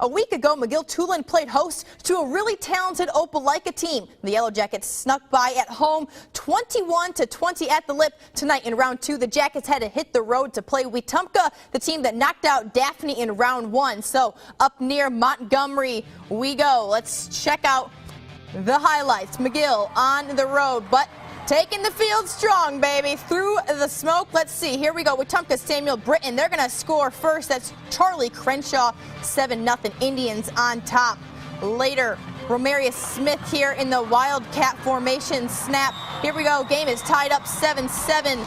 A week ago, McGill-Toolen played host to a really talented Opelika team. The Yellow Jackets snuck by at home 21-20 at the Lip. Tonight in round 2, the Jackets had to hit the road to play Wetumpka, the team that knocked out Daphne in round 1. So up near Montgomery we go. Let's check out the highlights. McGill on the road, but taking the field strong, baby, through the smoke. Let's see. Here we go. Wetumpka, Samuel Britton. They're going to score first. That's Charlie Crenshaw. 7-0 Indians on top. Later, Romarius Smith here in the Wildcat formation. Snap. Here we go. Game is tied up 7-7.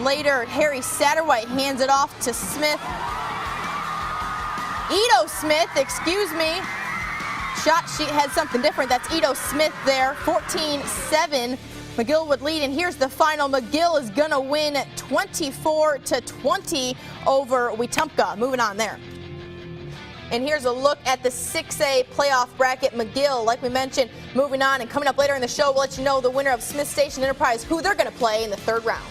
Later, Harry Satterwhite hands it off to Smith. Edo Smith, excuse me. Shot sheet had something different. That's Edo Smith there. 14-7. McGill would lead, and here's the final. McGill is going to win 24-20 over Wetumpka. Moving on there. And here's a look at the 6A playoff bracket. McGill, like we mentioned, moving on. And coming up later in the show, we'll let you know the winner of Smith Station Enterprise, who they're going to play in the third round.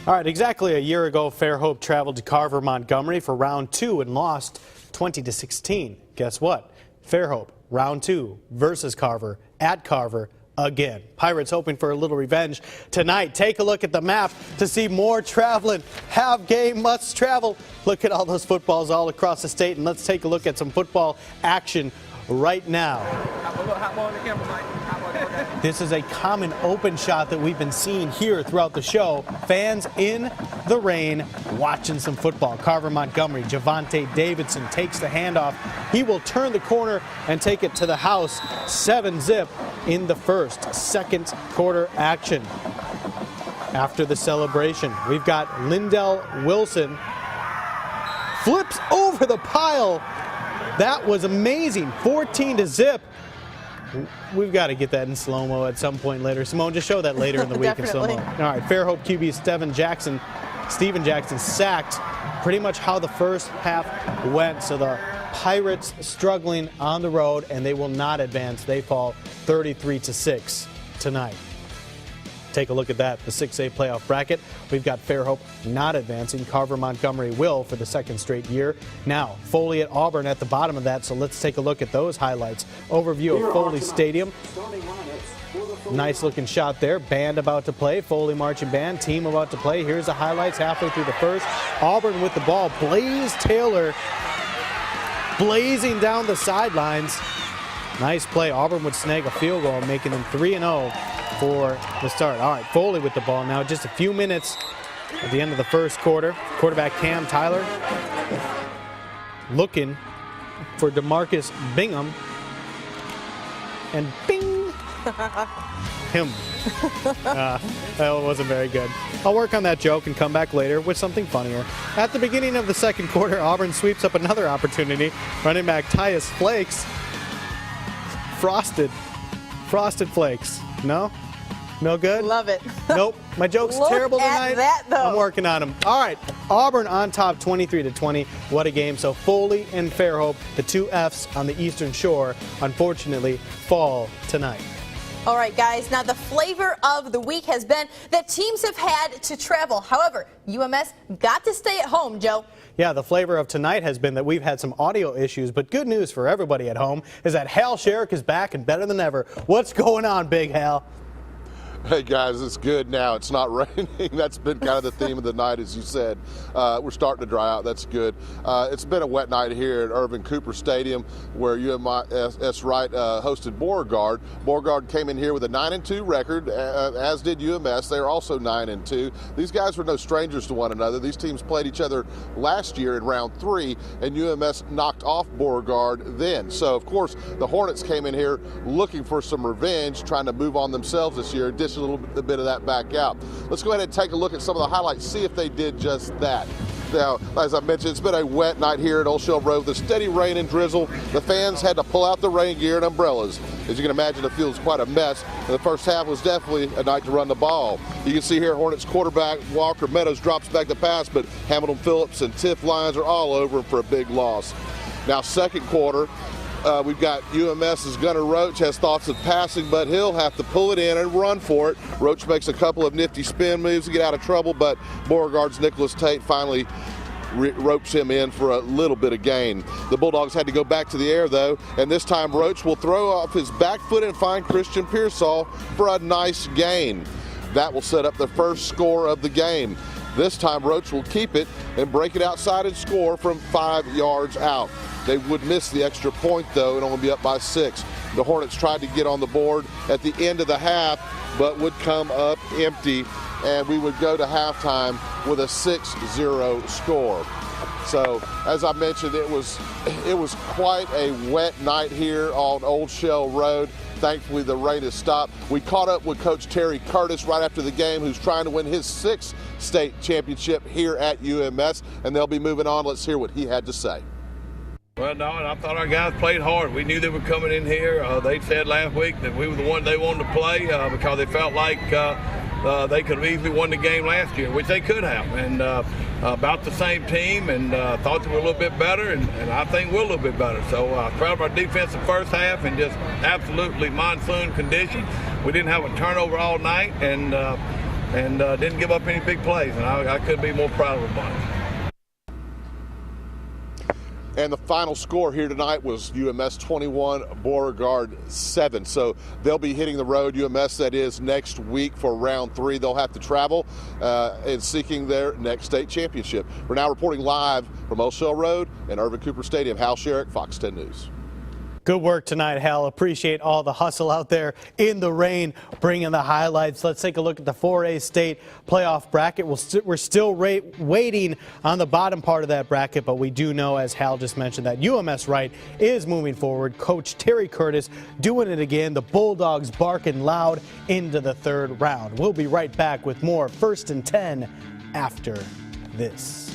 All right, exactly a year ago, Fairhope traveled to Carver, Montgomery for round 2 and lost 20-16. Guess what? Fairhope, round 2 versus Carver at Carver again. Pirates hoping for a little revenge tonight. Take a look at the map to see more traveling. Have game, must travel. Look at all those footballs all across the state, and let's take a look at some football action right now. This is a common open shot that we've been seeing here throughout the show. Fans in the rain watching some football. Carver Montgomery, Javante Davidson takes the handoff. He will turn the corner and take it to the house. 7-zip in the first. Second quarter action. After the celebration, we've got Lindell Wilson. Flips over the pile. That was amazing. 14-zip. We've got to get that in slow-mo at some point later. Simone, just show that later in the week in slow-mo. All right, Fairhope QB Steven Jackson sacked. Pretty much how the first half went. So the Pirates struggling on the road, and they will not advance. They fall 33-6 tonight. Take a look at that, the 6A playoff bracket. We've got Fairhope not advancing. Carver Montgomery will for the second straight year. Now, Foley at Auburn at the bottom of that, so let's take a look at those highlights. Overview of Foley Stadium. Nice looking shot there. Band about to play. Foley Marching Band, team about to play. Here's the highlights halfway through the first. Auburn with the ball. Blaze Taylor blazing down the sidelines. Nice play. Auburn would snag a field goal, making them 3-0 for the start. All right, Foley with the ball now. Just a few minutes at the end of the first quarter. Quarterback Cam Tyler looking for DeMarcus Bingham. And bing! Him. That wasn't very good. I'll work on that joke and come back later with something funnier. At the beginning of the second quarter, Auburn sweeps up another opportunity. Running back Tyus Flakes. Frosted Flakes. No? No good? Love it. Nope. My joke's terrible tonight. That, though. I'm working on them. All right. Auburn on top 23-20. What a game. So Foley and Fairhope, the two Fs on the Eastern Shore, unfortunately fall tonight. All right, guys. Now, the flavor of the week has been that teams have had to travel. However, UMS got to stay at home, Joe. Yeah, the flavor of tonight has been that we've had some audio issues, but good news for everybody at home is that Hal Sherrick is back and better than ever. What's going on, Big Hal? Hey guys, it's good now. It's not raining. That's been kind of the theme of the night, as you said. We're starting to dry out. That's good. It's been a wet night here at Irvin Cooper Stadium, where UMS Wright hosted Beauregard. Beauregard came in here with a 9-2 record, as did UMS. They are also 9-2. These guys were no strangers to one another. These teams played each other last year in round 3, and UMS knocked off Beauregard then. So, of course, the Hornets came in here looking for some revenge, trying to move on themselves this year. Dish a little bit of that back out. Let's go ahead and take a look at some of the highlights, see if they did just that. Now, as I mentioned, it's been a wet night here at Old Shell Road. The steady rain and drizzle. The fans had to pull out the rain gear and umbrellas. As you can imagine, the field's quite a mess. And the first half was definitely a night to run the ball. You can see here Hornets quarterback Walker Meadows drops back the pass, but Hamilton Phillips and Tiff Lyons are all over him for a big loss. Now, second quarter, we've got UMS's Gunnar Roach has thoughts of passing, but he'll have to pull it in and run for it. Roach makes a couple of nifty spin moves to get out of trouble, but Beauregard's Nicholas Tate finally ropes him in for a little bit of gain. The Bulldogs had to go back to the air, though, and this time Roach will throw off his back foot and find Christian Pearsall for a nice gain. That will set up the first score of the game. This time Roach will keep it and break it outside and score from 5 yards out. They would miss the extra point, though, and only be up by 6. The Hornets tried to get on the board at the end of the half, but would come up empty, and we would go to halftime with a 6-0 score. So, as I mentioned, it was quite a wet night here on Old Shell Road. Thankfully, the rain has stopped. We caught up with Coach Terry Curtis right after the game, who's trying to win his 6th state championship here at UMS, and they'll be moving on. Let's hear what he had to say. Well, no, and I thought our guys played hard. We knew they were coming in here. They said last week that we were the one they wanted to play because they felt like they could have easily won the game last year, which they could have. And about the same team, and thought they were a little bit better, and I think we're a little bit better. So proud of our defense in the first half, and just absolutely monsoon conditions. We didn't have a turnover all night, and didn't give up any big plays, and I couldn't be more proud of the bunch. And the final score here tonight was UMS 21, Beauregard 7. So they'll be hitting the road, UMS that is, next week for round 3. They'll have to travel and seeking their next state championship. We're now reporting live from Old Shell Road and Irvin Cooper Stadium. Hal Sherrick, Fox 10 News. Good work tonight, Hal. Appreciate all the hustle out there in the rain, bringing the highlights. Let's take a look at the 4A state playoff bracket. We're still waiting on the bottom part of that bracket, but we do know, as Hal just mentioned, that UMS Wright is moving forward. Coach Terry Curtis doing it again. The Bulldogs barking loud into the 3rd round. We'll be right back with more First and 10 after this.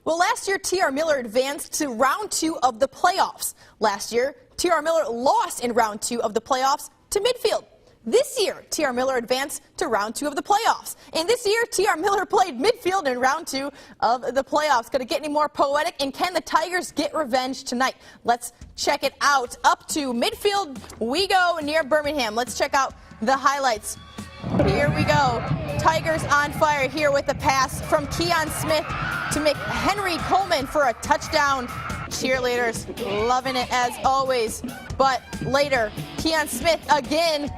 Well, last year, T.R. Miller advanced to round 2 of the playoffs. Last year, T.R. Miller lost in round 2 of the playoffs to Midfield. This year, T.R. Miller advanced to round 2 of the playoffs. And this year, T.R. Miller played Midfield in round 2 of the playoffs. Going to get any more poetic? And can the Tigers get revenge tonight? Let's check it out. Up to Midfield we go near Birmingham. Let's check out the highlights. Here we go. Tigers on fire here with the pass from Keon Smith. to McHenry Coleman for a touchdown. Cheerleaders loving it as always. But later, Keon Smith again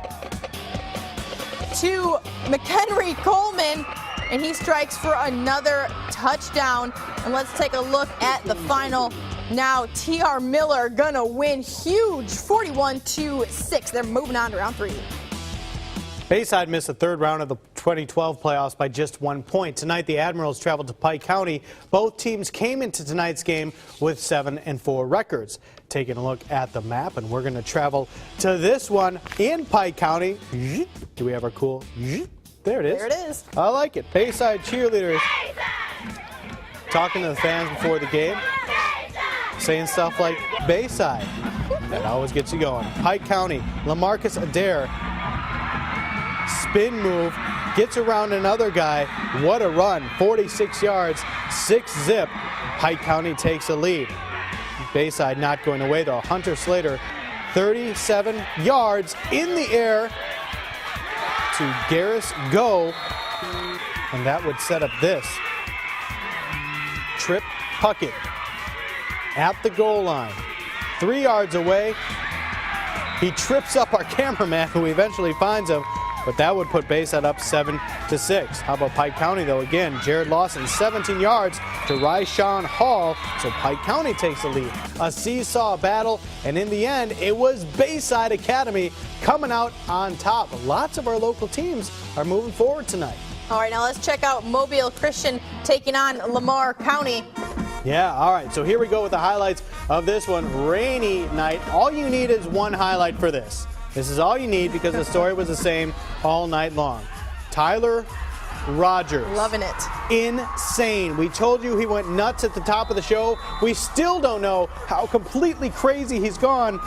to McHenry Coleman, and he strikes for another touchdown. And let's take a look at the final. Now, TR Miller gonna win huge, 41-6. They're moving on to round 3. Bayside missed the third round of the 2012 playoffs by just 1 point. Tonight, the Admirals traveled to Pike County. Both teams came into tonight's game with 7-4 records. Taking a look at the map, and we're going to travel to this one in Pike County. Do we have our cool? There it is. There it is. I like it. Bayside cheerleaders talking to the fans before the game, saying stuff like Bayside. That always gets you going. Pike County, LaMarcus Adair. Spin move, gets around another guy. What a run, 46 yards, 6 zip. Pike County takes a lead. Bayside not going away though. Hunter Slater, 37 yards in the air to Garris Go, and that would set up this. Trip Puckett at the goal line, 3 yards away. He trips up our cameraman, who eventually finds him. But that would put Bayside up 7-6. How about Pike County, though? Again, Jared Lawson, 17 yards to Ryshawn Hall. So Pike County takes the lead. A seesaw battle, and in the end, it was Bayside Academy coming out on top. Lots of our local teams are moving forward tonight. All right, now let's check out Mobile Christian taking on Lamar County. Yeah, all right, so here we go with the highlights of this one. Rainy night. All you need is one highlight for this. This is all you need because the story was the same all night long. Tyler Rogers. Loving it. Insane. We told you he went nuts at the top of the show. We still don't know how completely crazy he's gone,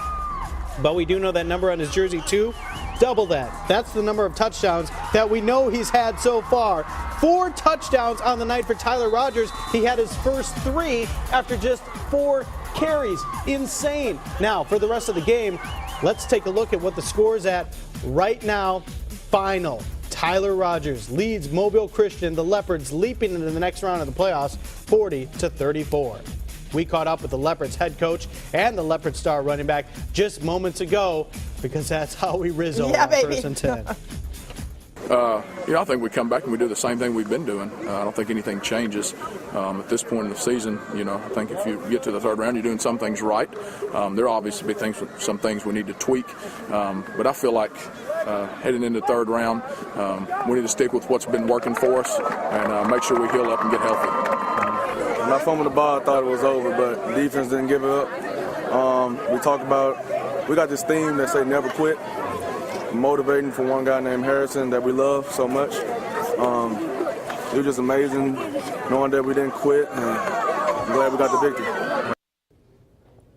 but we do know that number on his jersey too. Double that. That's the number of touchdowns that we know he's had so far. 4 touchdowns on the night for Tyler Rogers. He had his first 3 after just 4 carries. Insane. Now, for the rest of the game, let's take a look at what the score is at right now. Final. Tyler Rogers leads Mobile Christian, the Leopards, leaping into the next round of the playoffs, 40-34. We caught up with the Leopards head coach and the Leopard star running back just moments ago, because that's how we Rizzo on baby. 1st and 10. I think we come back and we do the same thing we've been doing. I don't think anything changes at this point in the season. I think if you get to the third round, you're doing some things right. There obviously be some things we need to tweak, but I feel like heading into the third round, we need to stick with what's been working for us and make sure we heal up and get healthy. When I fumbled the ball, I thought it was over, but the defense didn't give it up. We got this theme that say never quit. Motivating for one guy named Harrison that we love so much. It was just amazing knowing that we didn't quit, and I'm glad we got the victory.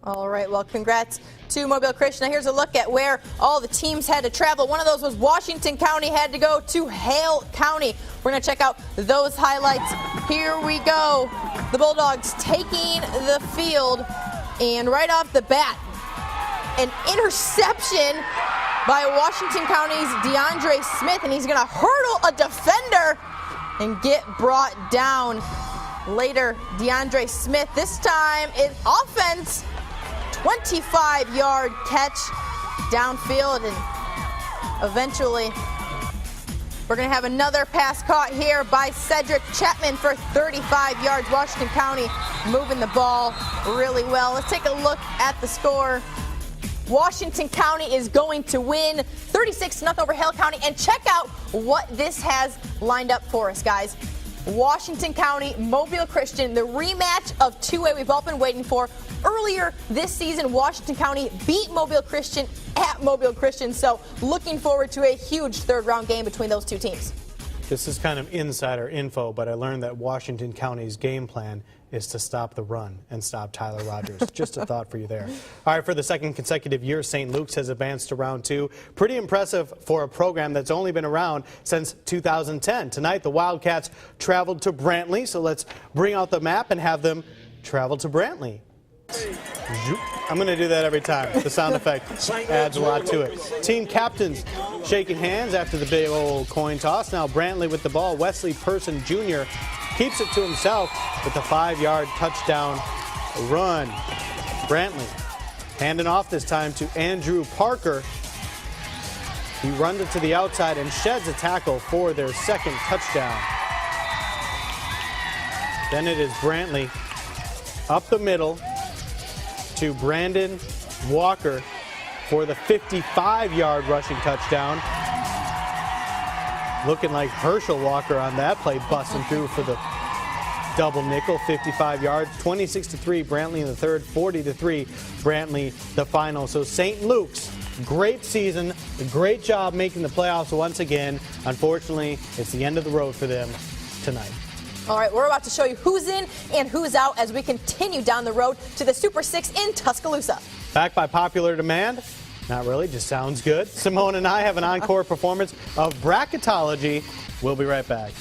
All right, well, congrats to Mobile Christian. Now here's a look at where all the teams had to travel. One of those was Washington County had to go to Hale County. We're going to check out those highlights. Here we go. The Bulldogs taking the field, and right off the bat, an interception by Washington County's DeAndre Smith, and he's going to hurdle a defender and get brought down. Later, DeAndre Smith, this time in offense, 25-yard catch downfield, and eventually we're going to have another pass caught here by Cedric Chapman for 35 yards. Washington County moving the ball really well. Let's take a look at the score. Washington County is going to win 36-0 over Hale County. And check out what this has lined up for us, guys. Washington County, Mobile Christian, the rematch of 2A we've all been waiting for. Earlier this season, Washington County beat Mobile Christian at Mobile Christian. So looking forward to a huge third-round game between those two teams. This is kind of insider info, but I learned that Washington County's game plan is to stop the run and stop Tyler Rogers. Just a thought for you there. All right, for the second consecutive year, St. Luke's has advanced to round 2. Pretty impressive for a program that's only been around since 2010. Tonight, the Wildcats traveled to Brantley, so let's bring out the map and have them travel to Brantley. I'm going to do that every time. The sound effect adds a lot to it. Team captains shaking hands after the big old coin toss. Now Brantley with the ball. Wesley Person Jr. keeps it to himself with a 5-yard touchdown run. Brantley handing off this time to Andrew Parker. He runs it to the outside and sheds a tackle for their second touchdown. Then it is Brantley up the middle to Brandon Walker for the 55-yard rushing touchdown. Looking like Herschel Walker on that play, busting through for the double nickel, 55 yards, 26-3, Brantley in the third, 40-3, Brantley the final. So St. Luke's, great season, a great job making the playoffs once again. Unfortunately, it's the end of the road for them tonight. All right, we're about to show you who's in and who's out as we continue down the road to the Super 6 in Tuscaloosa. Back by popular demand? Not really, just sounds good. Simone and I have an encore performance of bracketology. We'll be right back.